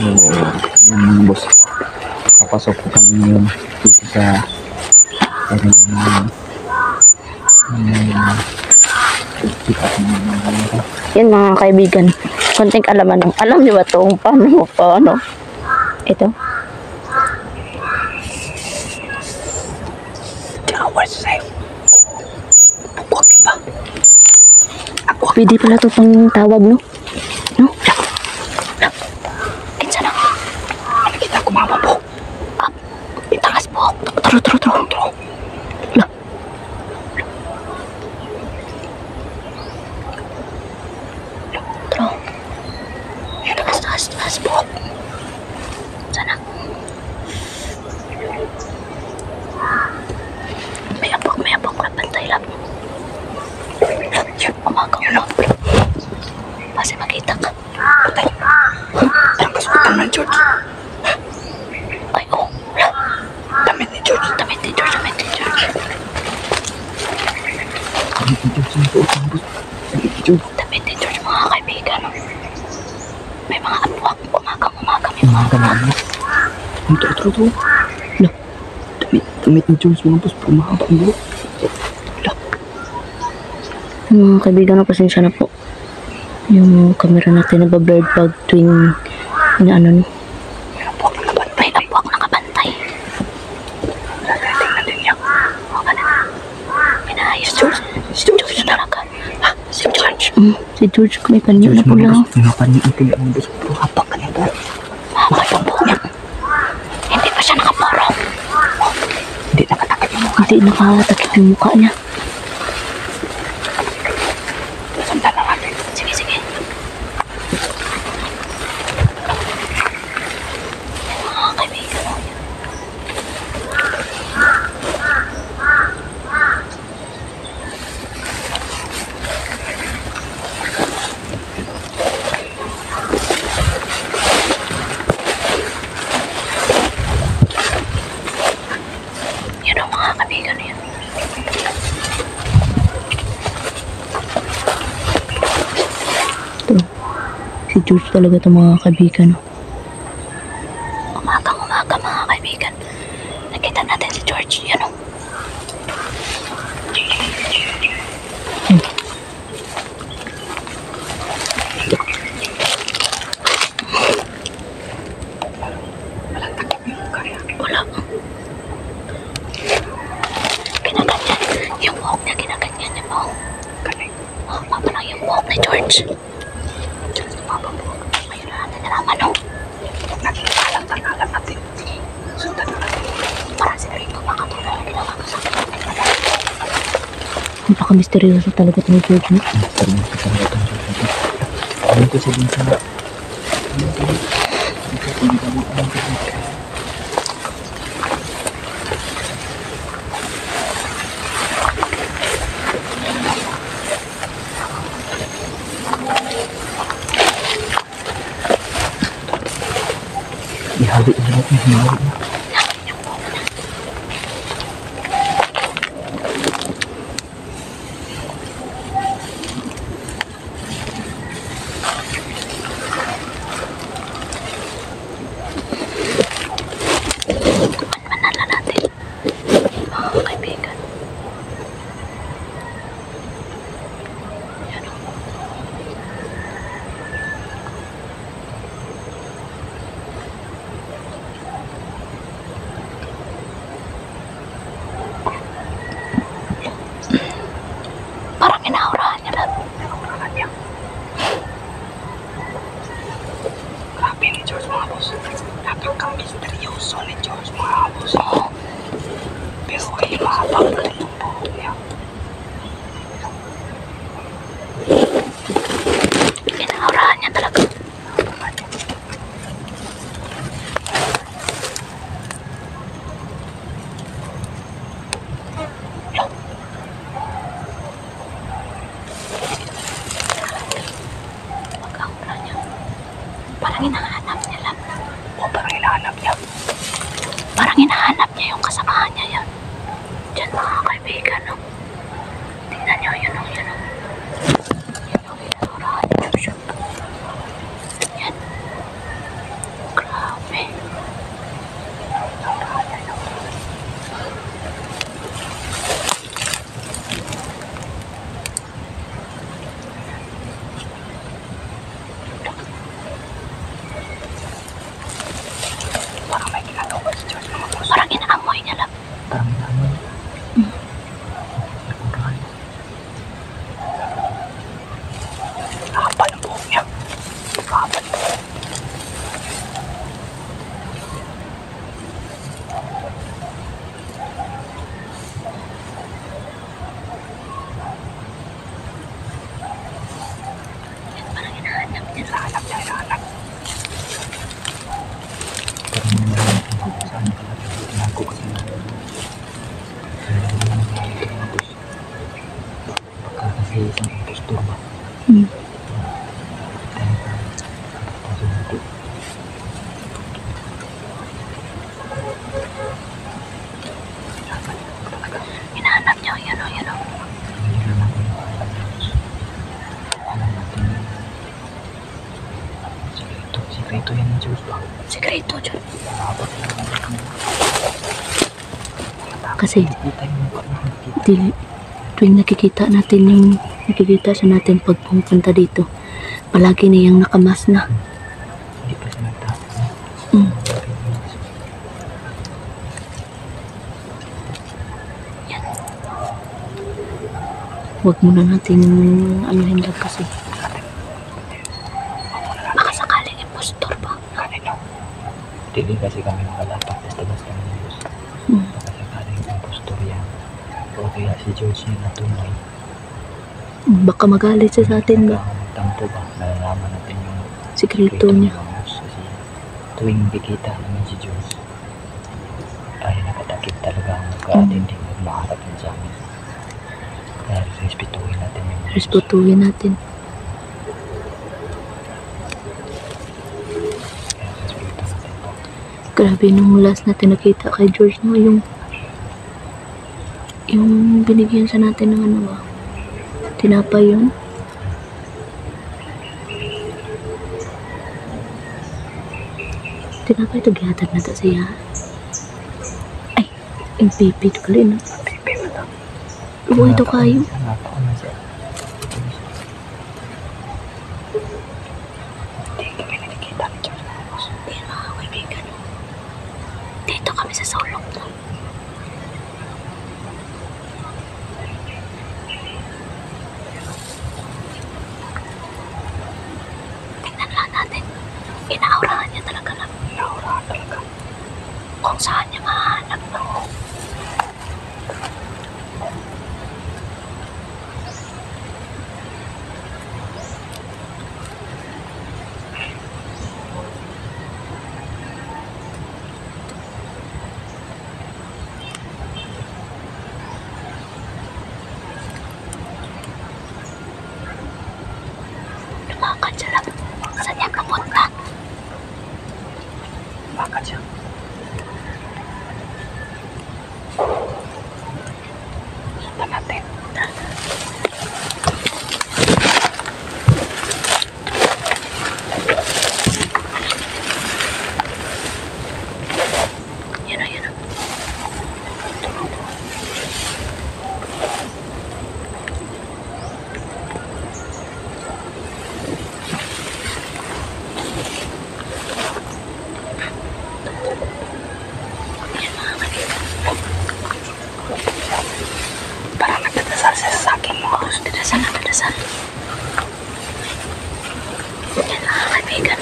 Oo, yung boss. Papasok po kami ngayon dito sa yan mga kaibigan, konting alaman ng alam niyo ba itong paano ito pwede pala ito pang tawag no kinsa na Nakita ko mama po. itakas po tro taas po sana may apok na bantay lang yun umaga mo kasi makita ka patay ang kasuotan man George ay oo damit ni George damit ni George mga kaibigan may mga apwak umaga may mga Kamama. Ito. Lah. Damit ni George mga boss. Pumahaba ang buhok. mga kaibigan pasensya na po yung camera natin nagbablurred pag tuwing inaano no may apwak nakabantay Tingnan din niya. o ganun pinahayos si George talaga ha si George si George may panyo na pula May panyo na pula mga boss. Pumahaba ka na ba? mahaba yung buhok niya hindi pa siya nakapurong Hindi nakatakip yung mukha. hindi nakatakip yung mukha niya Sundan na natin. sige mga kaibigan yun ang mga kaibigan yun si George talaga ito mga kaibigan umaga mga kaibigan nakita natin si George yan o wala kinaganyan yung buhok niya kinaganyan niya po papa lang yung buhok ni George papa po ayun natin nalaman o Alam natin. Sundan na natin. para sila rin makatulong ang ginawa ko sa akin napaka-misteryoso talaga ito ni George no? Ano ko sabihin sa ihali ulit na hinali. manala natin mga kaibigan yan o parang inaurahan niya lang Grabe ni George mga boss. Napaka-misteryoso ni George mga boss. Pero ay mahaba pa rin yung buhok niya. inaurahan niya talaga pag-aura niya parang hinahanap niya lang O parang hinahanap niya. parang hinahanap niya yung kasamahan niya yan dyan mga kaibigan no? Tingnan niyo yun o yun o yun o inaurahan niya George yan grabe Saan talaga ako kasi baka kasi isang impostor ba? Hinahanap niyo, yun o, yun o. Sikreto yan ng Diyos ba? Sikreto dyan. Kasi tuwing nakikita siya natin pag pumunta dito, palagi niyang nakamas na. Hindi pa siya nagtatas. Yan. Huwag muna natin anuhin lang kasi baka sakaling impostor pa. Kanino? Hindi kasi kami nakalapak. Basta kami ng Diyos. Baka sakaling impostor yan. O kaya si George yung natunay. Baka magalit siya sa atin ba? Tampo ba? Nalalaman natin yung Sikreto niya. Kasi tuwing bikita namin si George ay nakatakip talaga ang magka-attending at maharap yun sa amin. Kaya respetuhin natin yung Diyos. Respetuhin natin. Kaya respeto natin po. Grabe nung last natin nakita kay George, no? Yung binigyan sa natin ng ano ba? Tinapay yun. Tinapay ito, gihatag na ito siya. Ay, yung pipi ito pala, no? Pipi mo lang. Oo, ito kayo. Napakaman siya. Hindi kami nakikita ni George na Ramos. Yan mga kaibigan. Dito kami sa sulok mo. Tingnan lang natin. Inaurahan niya talaga lang. Naurahan talaga. Kung saan niya mahanap. Lumakad siya lang. Saan niya kapunta? Bakit siya? Sundan natin. Yan o, yan o. Parang nagdadasal siya sa akin mo. Dadasal na dadasal. Yan mga kaibigan.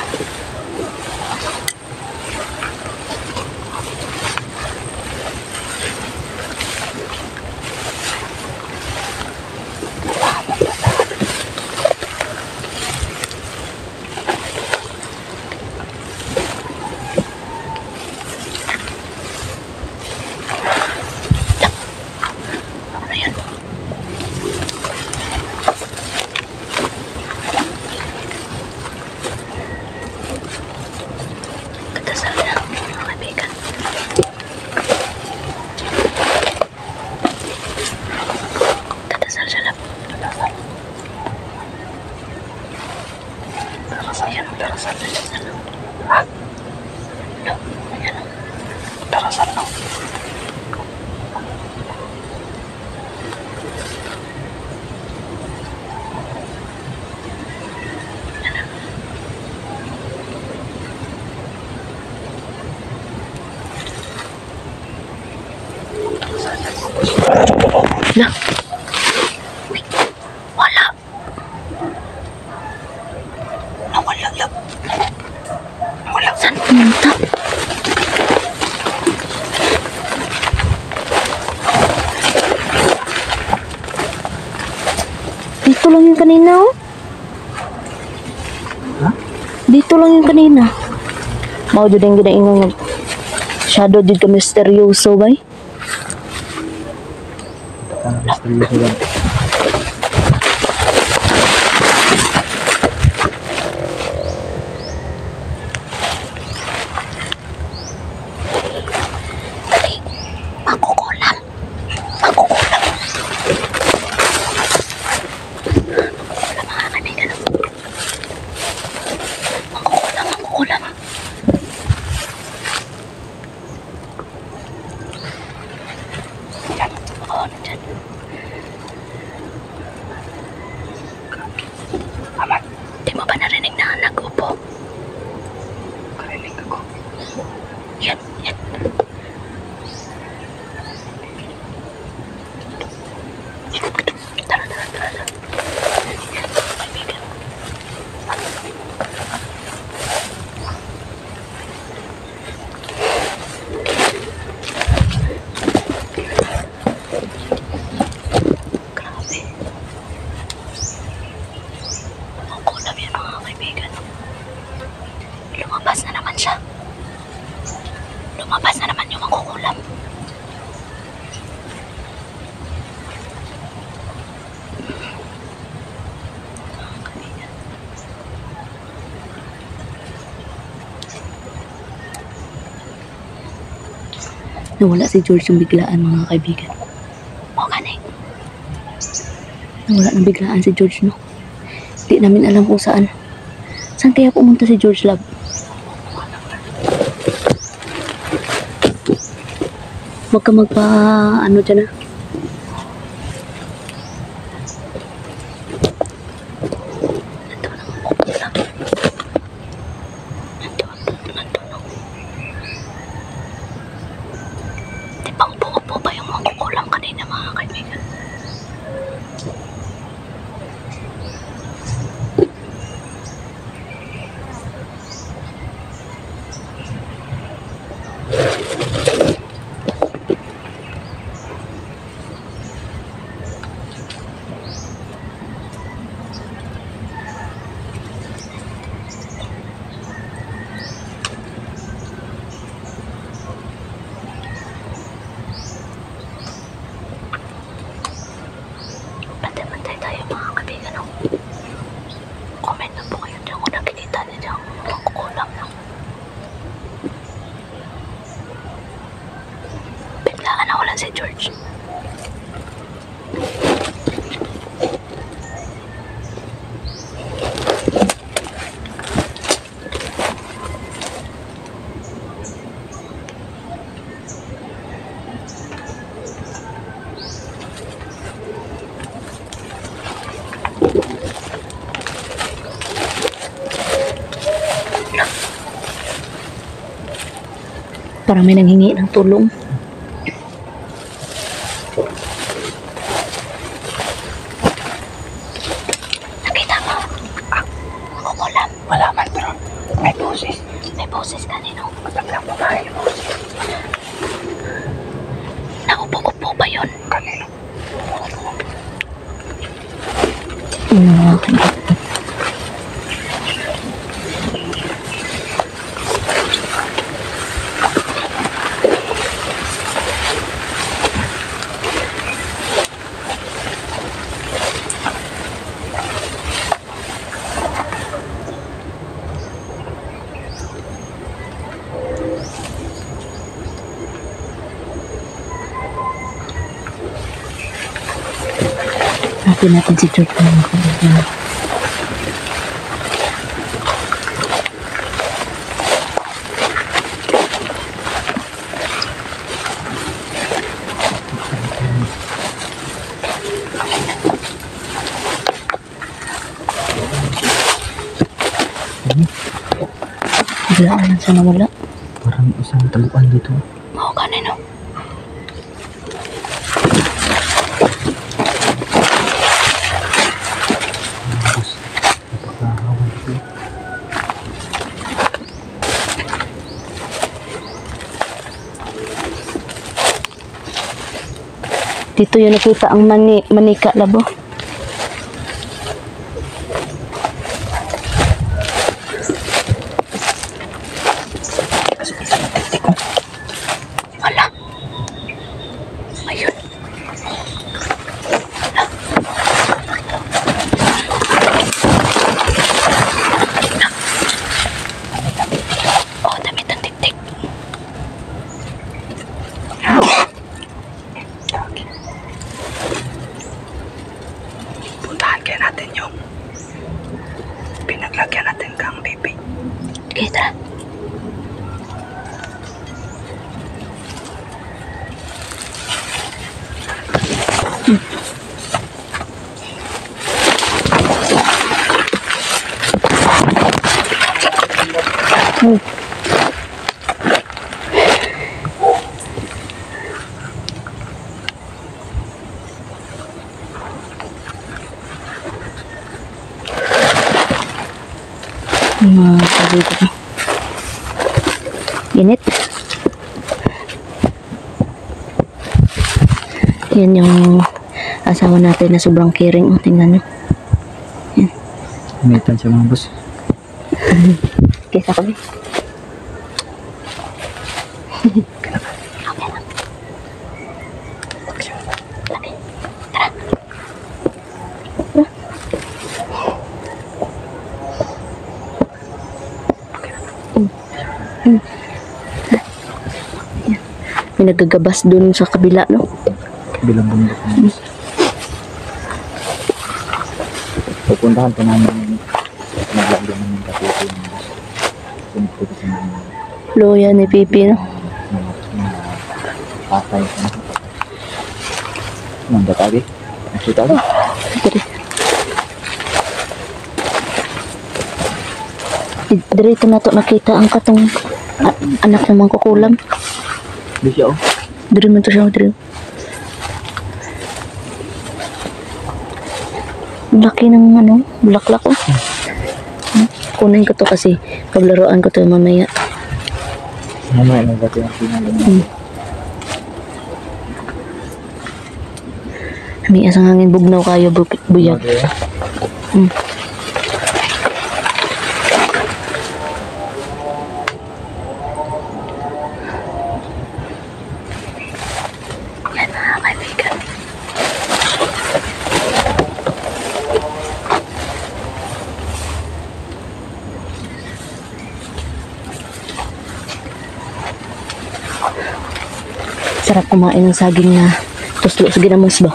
Ano yan? Dadasal na mga kaibigan. Dadasal siya lang. Darasal. Darasal yan. Darasal. Dadasal lang. Ha? No, ayan o. Darasal no? Na. Uy, wala. Nawala lang. Nawala. Saan pumunta? Dito lang yung kanina, oh. Ha? Dito lang yung kanina. Mau jud yung ginaingon. Shadow did ka misteryoso bay. Ang misteryoso yan. Dali. Makukulam. Makukulam. Makukulam mga kaibigan. Makukulam, makukulam. Yan. Oo, nandyan. Aman, Di mo ba narinig na nag-upo? karinig ako. Yan, yan. Tara, tara, tara, tara. Yan, kaibigan. Grabe. Ang kulam yan mga kaibigan. Lumabas na naman siya. Lumabas na naman yung makukulam. Nawala si George yung biglaan mga kaibigan. O kanay. Nawala ng biglaan si George, no? Di namin alam kung saan. Saan kaya pumunta si George Love? Huwag ka magpa... ano dyan, ah. Nandun ang makukulam. Nandun. Di ba upo-upo ba yung makukulam kanina mga kaibigan? Bantay-bantay tayo mga kaibigan, no? Comment na po kayo dyan kung nakikita niyo dyan ang makukulam, no? Biglaan na wala si George. Parang may nanghingi ng tulong. Nakita mo? Makukulam. Wala man, pero may boses. May boses kanino. Matandang babae yung boses. Naupo-upo ba yun? Kanino? Okay. Natin si George ng kaibigan. Biglaan lang siya nawala. Parang isang taluan dito. Oo, kanino. Tapos, napakahawan dito. Dito yung nakita ang manika labo. Sabi ko. Init. Yan yung asawa natin na sobrang caring. O, tingnan nyo. Initan siya mga boss. Kesa kami. May nagagabas dun sa kabila, no? Bilang bundok mga boss. Pupuntahan pa namin naglagyan namin kapuso mga boss. Pupunta sa mga Loya ni Pipi, no? patay ka na. Nanda tagi? Nasa tagi? Diri. Dito na to nakita ang katong anak ng mangkukulam. Di siya oh. Diri man to siya, diri. Laki ng ano, bulaklak oh. Kunin ko to kasi paglaruan ko to mamaya. Mamaya na dati ang pinagawa. May asang hangin bugnaw kayo, buyag. Yan mga kaibigan. Sarap kumain ng saging na tuslo sa ginamos ba?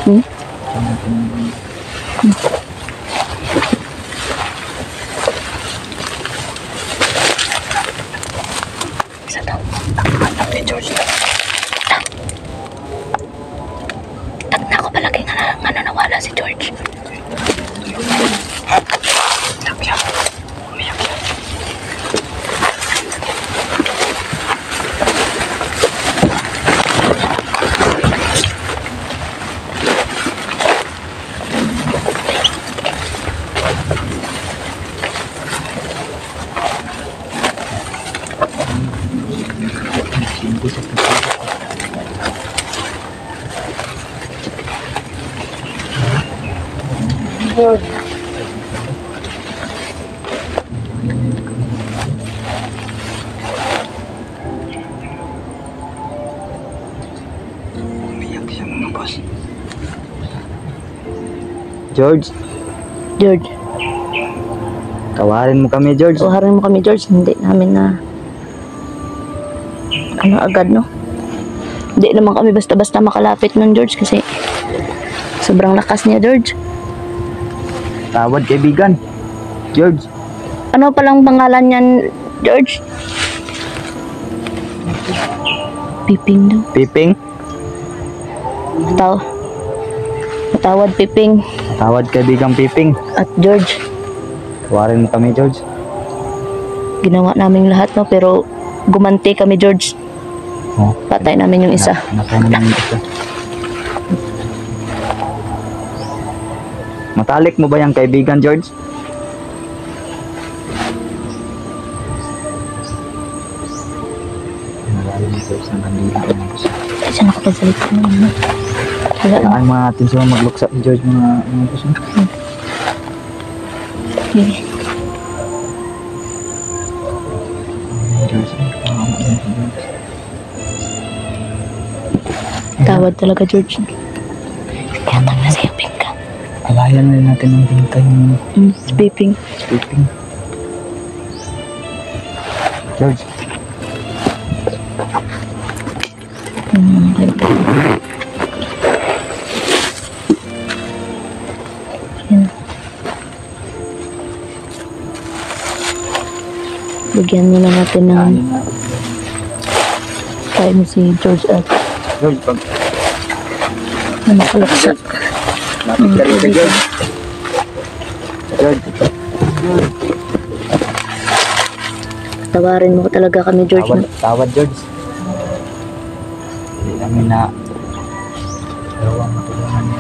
Hmm? Isa to. Ate George. Tagna ko palagi nga nawala si George. Umiyak siya mga boss. George, George, tawarin mo kami George. uharin mo kami George. Hindi namin na ano agad, no? Hindi naman kami basta-basta makalapit nun George kasi sobrang lakas niya George. Tawad kaibigan. George. Ano palang pangalan niyan George? Piping daw. Piping. Tawad Piping Tawad kaibigan Piping. at George. Tawarin mo kami George. Ginawa namin lahat, no? Pero gumanti kami George. Oh, Patay namin yung isa. Napay naman yung isa. Matalik mo ba yung kaibigan George? Malalim ni George ng kandila. Ay, siya nakapagsalita naman. Wala na. Kailangan mga natin sila magluksa ni George mga gusto. Sige. George, Tawad talaga George. Kaya na sa'yo Pingka. alayan na rin natin ng bintay ng Piping. Piping. George, Yan. Bigyan muna natin ng pagkain si George at George, pag nakalaksa. lapit ka rin sa George. George. Tawarin mo talaga kami, George. Tawad George. Hindi namin na gawa matulungan mo.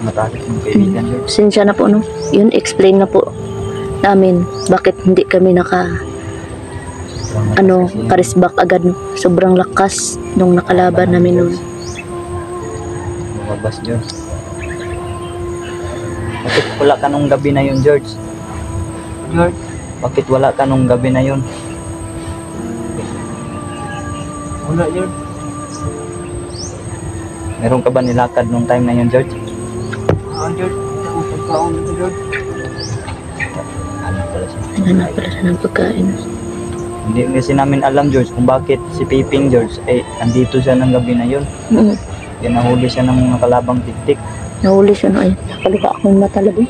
Matalik ng kaibigan George. Sinsya na po, no? Yun, explain na po namin bakit hindi kami karisbak agad, no? Sobrang lakas nung nakalaban namin nun. Mababas George. Bakit wala ka nung gabi na yun George? George, bakit wala ka nung gabi na yun? Wala George. Meron ka ba nilakad nung time na yun George? George, pagkaon ito George. Hanap pala siya. Hanap pala siya ng pagkain. Hindi kasi namin alam George kung bakit si Piping George ay andito siya ng gabi na yun. Kaya nahuli siya ng mga kalabang tiktik. Nahuli siya na ay nakaluka akong mata labi.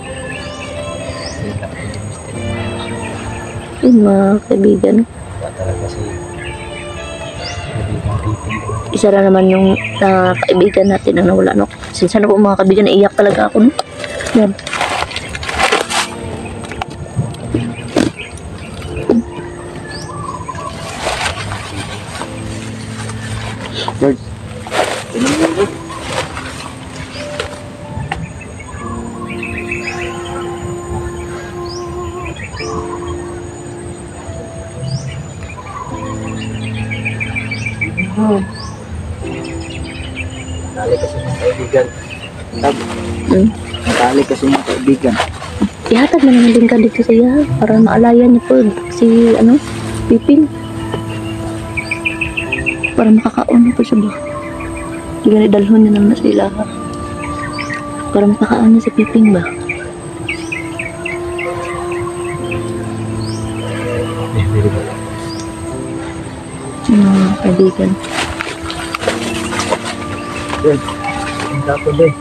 Yun mga kaibigan. Wala talaga si kaibigan Piping. Isa na naman yung kaibigan natin na nawala, no? Sinsa na po mga kaibigan, naiyak talaga ako, no? Yan. George, tingnan mo George. Natali kasi ng kaibigan. Natali kasi ng kaibigan. Ihatag na naman din ka dito sa iya para maalayan niya po si, Piping. Para makakaon po siya ba? Hindi ka dalhon niya naman sa ilaha. Para makakaon niya si Piping ba? Very good. Kaibigan. George, ang tapo din.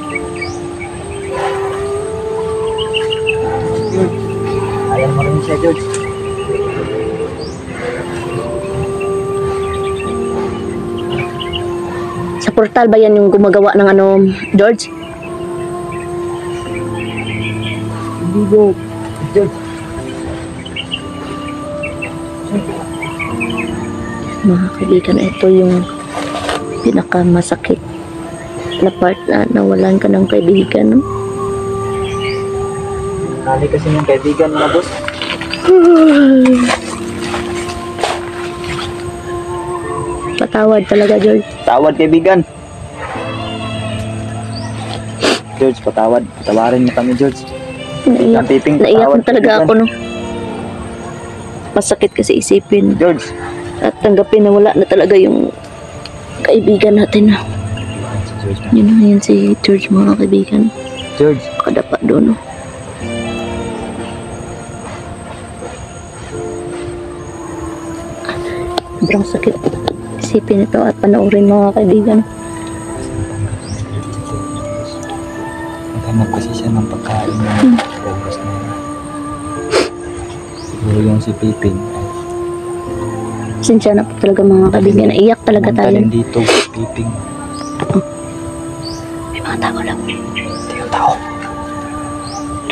George, ayaw mo rin siya George. Sa portal ba yan yung gumagawa ng George? Hindi George. George. Mga kaibigan, ito yung pinakamasakit na part na nawalan ka ng kaibigan, no? Natali kasi ng kaibigan mo boss. Patawad talaga, George. Tawad kaibigan. George, patawad. Patawarin mo kami George. Naiyak, Piping, naiyak patawad, na talaga kaibigan. ako, no? Masakit kasi isipin George. at tanggapin na wala na talaga yung kaibigan natin, no? Si George. Yun na yun si George, mga kaibigan. George. Kadapa doon, no? Sobrang sakit isipin ito at panoorin, mga kaibigan. Naghanap kasi siya ng pagkain ng oras na yun. Siguro yung si Piping. Sinsya na po talaga, mga kaibigan. Naiyak talaga Pumunta tayo. rin dito si Piping. May mga tao lang. Ito yung tao.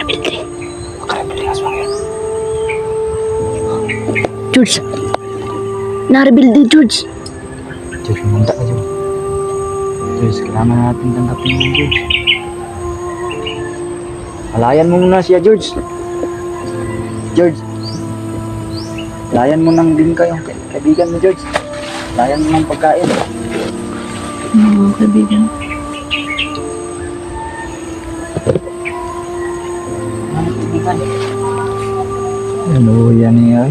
Nabili. Makarabili ang aswang yun. George! Na-rebuild din, George! George, pumunta ka George. George, kailangan natin tanggapin mo George. Alayan mo muna siya George. George. Layan mo ng bingka yung kaibigan mo George. Layan mo ng pagkain. Mga kaibigan. Ano yan niya?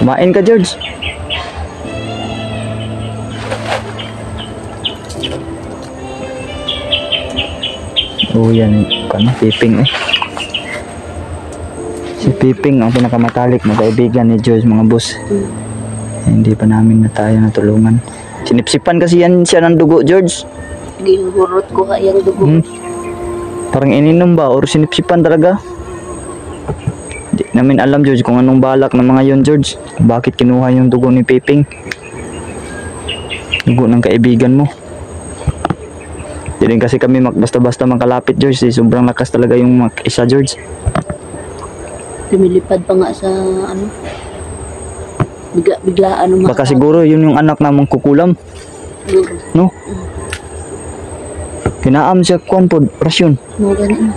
Kumain ka George. Oh yan, Piping eh. Si Si Piping ang pinakamatalik na kaibigan ni George, mga boss. Hindi pa namin na tayo natulungan. Sinipsipan kasi yan siya ng dugo, George. Gihurot ko ka yung dugo. Parang ininom ba or sinipsipan talaga? Di namin alam, George, kung anong balak ng mga yon, George. Bakit kinuha yung dugo ni Piping? Dugo ng kaibigan mo. Di rin kasi kami basta-basta makalapit, George. Sobrang lakas talaga yung isa, George. Lumilipad pa nga sa ano. Biglaan ng Baka siguro yun yung anak na mangkukulam, siguro. no? Kinaam siya kuan pod rasyon. Mo ganun.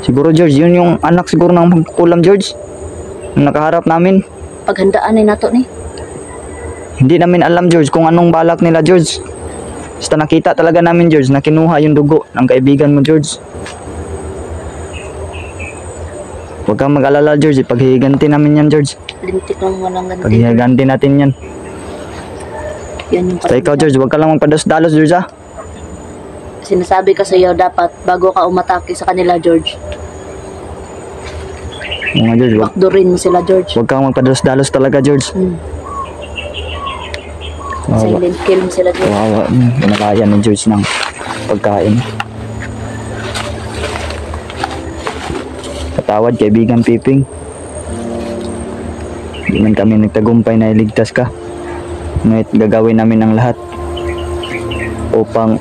Siguro, George, yun yung anak siguro ng mangkukulam, George. Yung nakaharap namin. Paghandaan ni nato ni. Hindi namin alam, George, kung anong balak nila, George. Basta nakita talaga namin, George, na kinuha yung dugo ng kaibigan mo, George. Huwag kang mag-alala, George. Paghihiganti namin yan, George. Lintik lang walang ganti. Paghihiganti natin yan. Yan yung Basta ikaw, George, huwag ka lang magpados-dalos, George, ha? Sinasabi ka sa'yo dapat bago ka umatake sa kanila, George. Mga George, Backdoorin mo sila, George. huwag kang magpados-dalos talaga, George. Wawa. Silent kill mo sila, George. Wawa. Pinakaya ni George ng pagkain. Patawad, kaibigan Piping. Hindi man kami nagtagumpay na iligtas ka. Ngunit gagawin namin ang lahat upang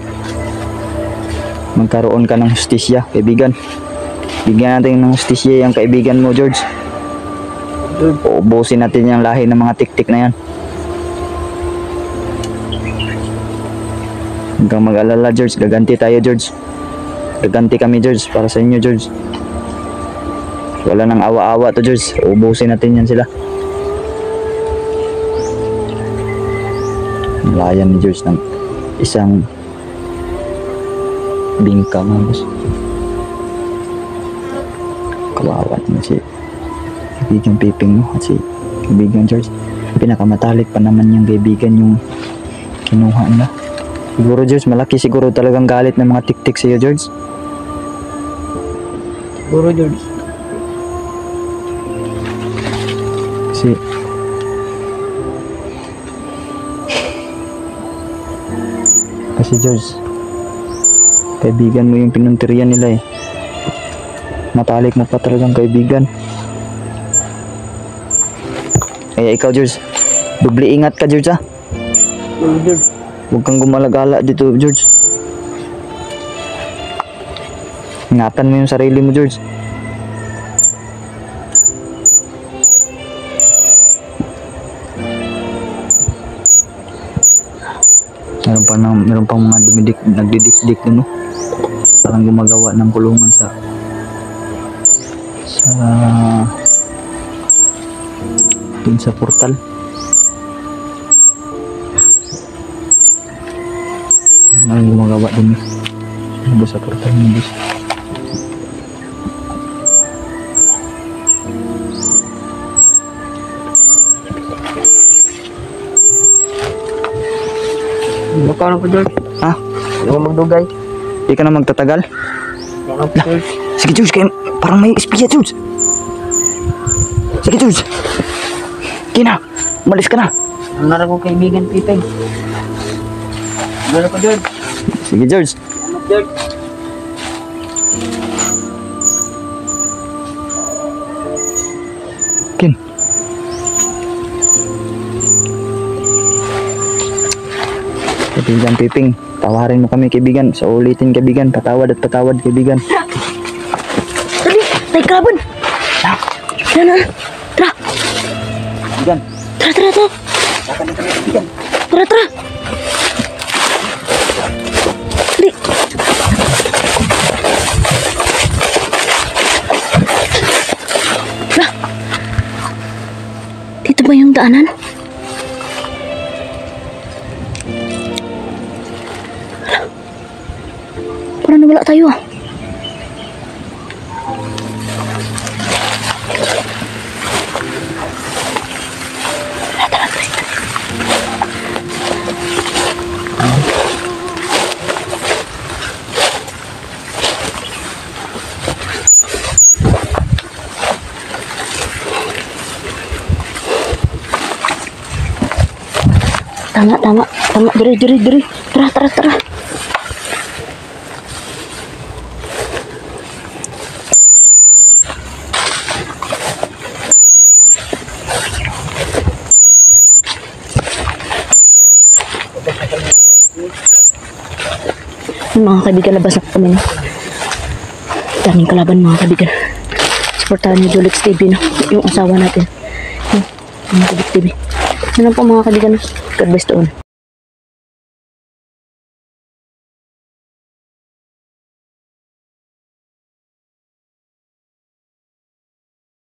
magkaroon ka ng hustisya, kaibigan. Bigyan natin ng hustisya yung kaibigan mo, George. Uubusin natin yung lahi ng mga tik-tik na yan. Huwag kang mag-alala, George. Gaganti tayo, George. Gaganti kami, George, para sa inyo, George. Wala nang awa-awa to, George. Uubusin natin yan sila. Layan ni George ng isang bingka, mga boss. Kawawa naman si kaibigan Piping mo at si kaibigan George. Pinakamatalik pa naman yung kaibigan yung kinuha nila. Siguro, George, malaki siguro talagang galit ng mga tik-tik sa iyo, George. Siguro, George. Kasi George, kaibigan mo yung pinunterian nila eh. Matalik mo pa talagang kaibigan. Kaya ikaw, George, dubli ingat ka, George, ha? George. Huwag kang gumalagala dito, George. Ingatan mo yung sarili mo, George. Meron pang mga nagdidikdik din, no? Parang gumagawa ng kulungan sa dun sa portal. Parang gumagawa din sa portal ng bus. Baka na po, George. Ha? Hindi ko magdugay. Hindi ka na magtatagal? Baka po, George. Sige, George, kayo, parang may espiya, George. Sige, George. Kina, umalis ka na. Ang nara ko kaibigan, Piping. Ano po, George? Sige, George. Salamat, George. Kin. Kaibigan Piping, tawarin mo kami, kaibigan. Sa ulitin, kaibigan. Patawad at patawad, kaibigan. Dali, naik kalaban. Sana. Tara. Kaibigan. Tara. Tara. Dali. Tara. Dito ba yung daanan? Parang nawala tayo ah. Tama, tama. Tama. Diri, diri, diri. Tara, tara, tara. Mga kaibigan, labas na kami na. Daming kalaban mga kaibigan. Supportahan niyo Julix TV na. Yung asawa natin. Mga Julix TV. Yan lang po mga kaibigan. God bless to all.